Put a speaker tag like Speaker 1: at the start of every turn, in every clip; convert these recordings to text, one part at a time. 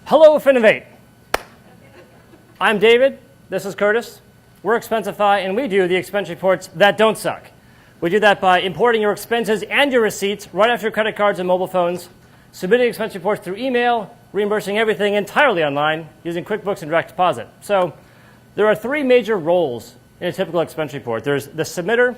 Speaker 1: Hello, Finovate. I'm David. This is Curtis. We're Expensify, and we do the expense reports that don't suck. We do that by importing your expenses and your receipts right off your credit cards and mobile phones, submitting expense reports through email, reimbursing everything entirely online using QuickBooks and direct deposit. So there are three major roles in a typical expense report. There's the submitter,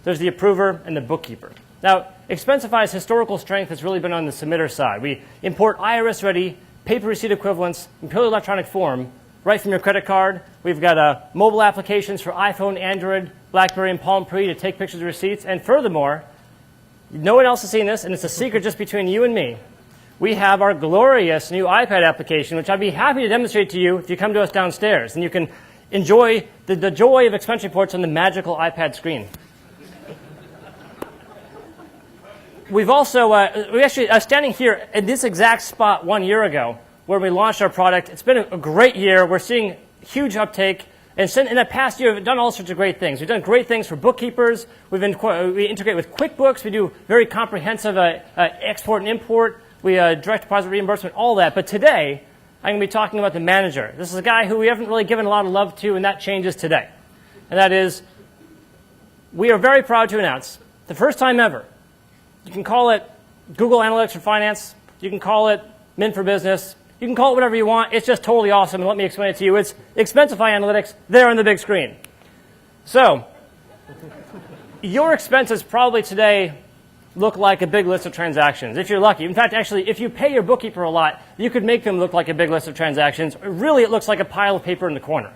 Speaker 1: there's the approver, and the bookkeeper. Now, Expensify's historical strength has really been on the submitter side. We import IRS-ready paper receipt equivalents in purely electronic form right from your credit card. We've got mobile applications for iPhone, Android, BlackBerry, and Palm Pre to take pictures of receipts. And furthermore, no one else has seen this, and it's a secret just between you and me. We have our glorious new iPad application, which I'd be happy to demonstrate to you if you come to us downstairs. And you can enjoy the joy of expense reports on the magical iPad screen. We've also, we actually are standing here at this exact spot 1 year ago where we launched our product. It's been a great year. We're seeing huge uptake. And in the past year, we've done all sorts of great things. We've done great things for bookkeepers. We integrate with QuickBooks. We do very comprehensive export and import. We direct deposit reimbursement, all that. But today, I'm going to be talking about the manager. This is a guy who we haven't really given a lot of love to, and that changes today. And that is, we are very proud to announce, the first time ever, you can call it Google Analytics for Finance. You can call it Mint for Business. You can call it whatever you want. It's just totally awesome, and let me explain it to you. It's Expensify Analytics there on the big screen. So your expenses probably today look like a big list of transactions, if you're lucky. In fact, actually, if you pay your bookkeeper a lot, you could make them look like a big list of transactions. Really, it looks like a pile of paper in the corner.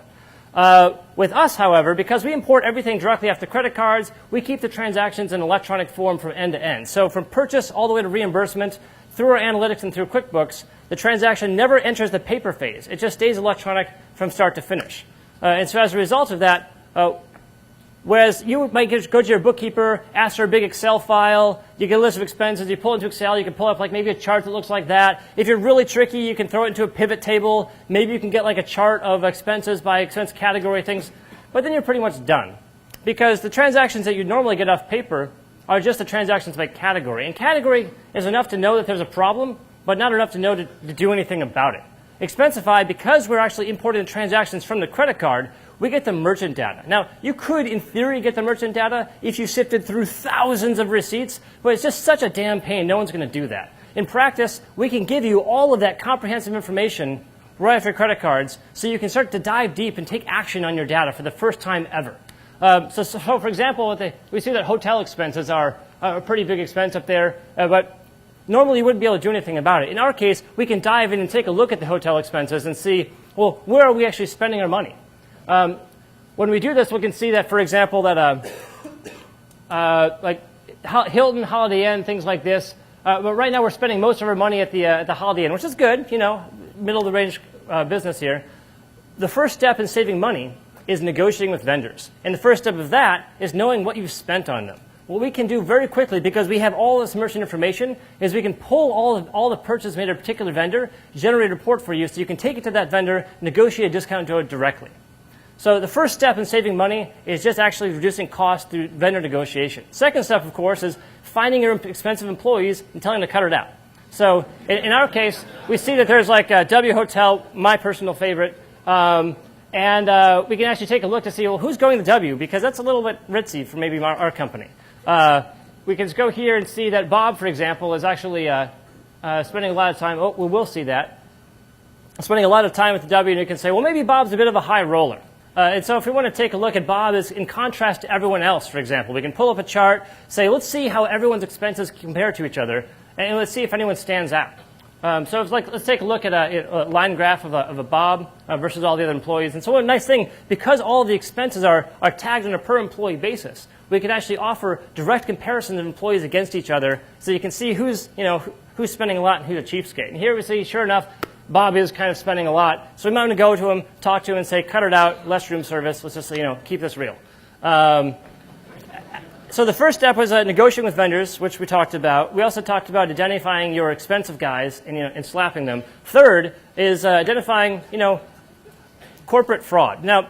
Speaker 1: With us, however, because we import everything directly off the credit cards, we keep the transactions in electronic form from end to end. So from purchase all the way to reimbursement, through our analytics and through QuickBooks, the transaction never enters the paper phase. It just stays electronic from start to finish. And so as a result of that, whereas you might go to your bookkeeper, ask for a big Excel file, you get a list of expenses, you pull it into Excel, you can pull up like maybe a chart that looks like that. If you're really tricky, you can throw it into a pivot table. Maybe you can get like a chart of expenses by expense category things. But then you're pretty much done. Because the transactions that you normally get off paper are just the transactions by category. And category is enough to know that there's a problem, but not enough to know to do anything about it. Expensify, because we're actually importing the transactions from the credit card, we get the merchant data. Now, you could, in theory, get the merchant data if you sifted through thousands of receipts, but it's just such a damn pain. No one's going to do that. In practice, we can give you all of that comprehensive information right off your credit cards so you can start to dive deep and take action on your data for the first time ever. So, for example, we see that hotel expenses are a pretty big expense up there, but normally you wouldn't be able to do anything about it. In our case, we can dive in and take a look at the hotel expenses and see, well, where are we actually spending our money? When we do this, we can see that, for example, that like Hilton, Holiday Inn, things like this. But right now, we're spending most of our money at the Holiday Inn, which is good, you know, middle of the range business here. The first step in saving money is negotiating with vendors, and the first step of that is knowing what you've spent on them. What we can do very quickly, because we have all this merchant information, is we can pull all the purchases made at a particular vendor, generate a report for you, so you can take it to that vendor, negotiate a discount to it directly. So the first step in saving money is just actually reducing costs through vendor negotiation. Second step, of course, is finding your expensive employees and telling them to cut it out. So in our case, we see that there's like a W Hotel, my personal favorite, and we can actually take a look to see, well, who's going to W? Because that's a little bit ritzy for maybe our company. We can just go here and see that Bob, for example, is actually spending a lot of time. Oh, we will see that. Spending a lot of time with the W, and you can say, well, maybe Bob's a bit of a high roller. And so if we want to take a look at Bob as in contrast to everyone else, for example, we can pull up a chart, say, let's see how everyone's expenses compare to each other, and let's see if anyone stands out. So it's like, let's take a look at a line graph of a Bob versus all the other employees. And so one nice thing, because all the expenses are tagged on a per employee basis, we can actually offer direct comparisons of employees against each other, so you can see who's spending a lot and who's a cheapskate. And here we see, sure enough, Bob is kind of spending a lot. So we might want to go to him, talk to him, and say, cut it out, less room service. Let's just keep this real. So the first step was negotiating with vendors, which we talked about. We also talked about identifying your expensive guys and slapping them. Third is identifying corporate fraud. Now,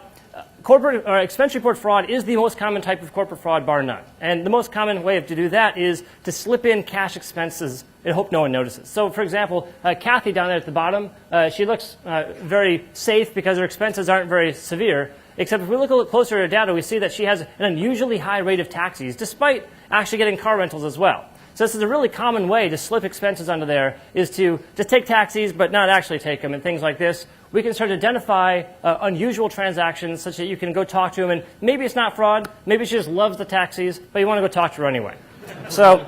Speaker 1: corporate or expense report fraud is the most common type of corporate fraud, bar none. And the most common way to do that is to slip in cash expenses and hope no one notices. So, for example, Kathy down there at the bottom, she looks very safe because her expenses aren't very severe, except if we look a little closer at her data, we see that she has an unusually high rate of taxis, despite actually getting car rentals as well. So this is a really common way to slip expenses onto there, is to just take taxis but not actually take them and things like this. We can start to identify unusual transactions such that you can go talk to them, and maybe it's not fraud, maybe she just loves the taxis, but you want to go talk to her anyway. So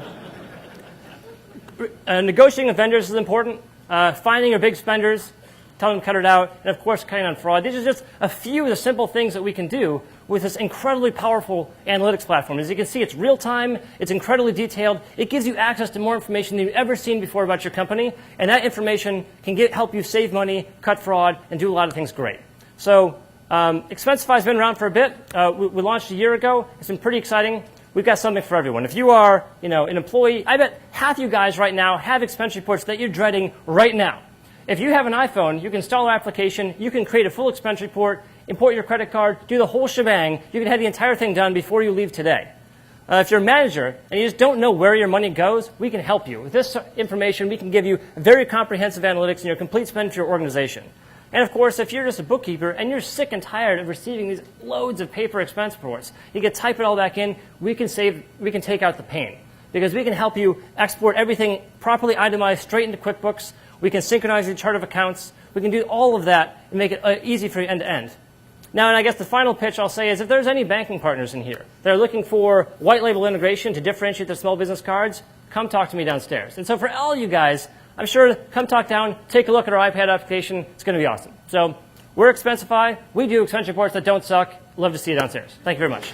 Speaker 1: negotiating with vendors is important. Finding your big spenders, telling them to cut it out, and of course cutting on fraud. These are just a few of the simple things that we can do with this incredibly powerful analytics platform. As you can see, it's real time, it's incredibly detailed, it gives you access to more information than you've ever seen before about your company, and that information can help you save money, cut fraud, and do a lot of things great. So Expensify has been around for a bit. We launched a year ago. It's been pretty exciting. We've got something for everyone. If you are an employee, I bet half you guys right now have expense reports that you're dreading right now. If you have an iPhone, you can install our application, you can create a full expense report, import your credit card, do the whole shebang. You can have the entire thing done before you leave today. If you're a manager and you just don't know where your money goes, we can help you. With this information, we can give you very comprehensive analytics in your complete spend for your organization. And of course, if you're just a bookkeeper and you're sick and tired of receiving these loads of paper expense reports, you can type it all back in, we can take out the pain. Because we can help you export everything properly itemized straight into QuickBooks. We can synchronize your chart of accounts. We can do all of that and make it easy for you end to end. Now, and I guess the final pitch I'll say is if there's any banking partners in here that are looking for white label integration to differentiate their small business cards, come talk to me downstairs. And so for all you guys, I'm sure come talk down, take a look at our iPad application. It's going to be awesome. So we're Expensify. We do expense reports that don't suck. Love to see you downstairs. Thank you very much.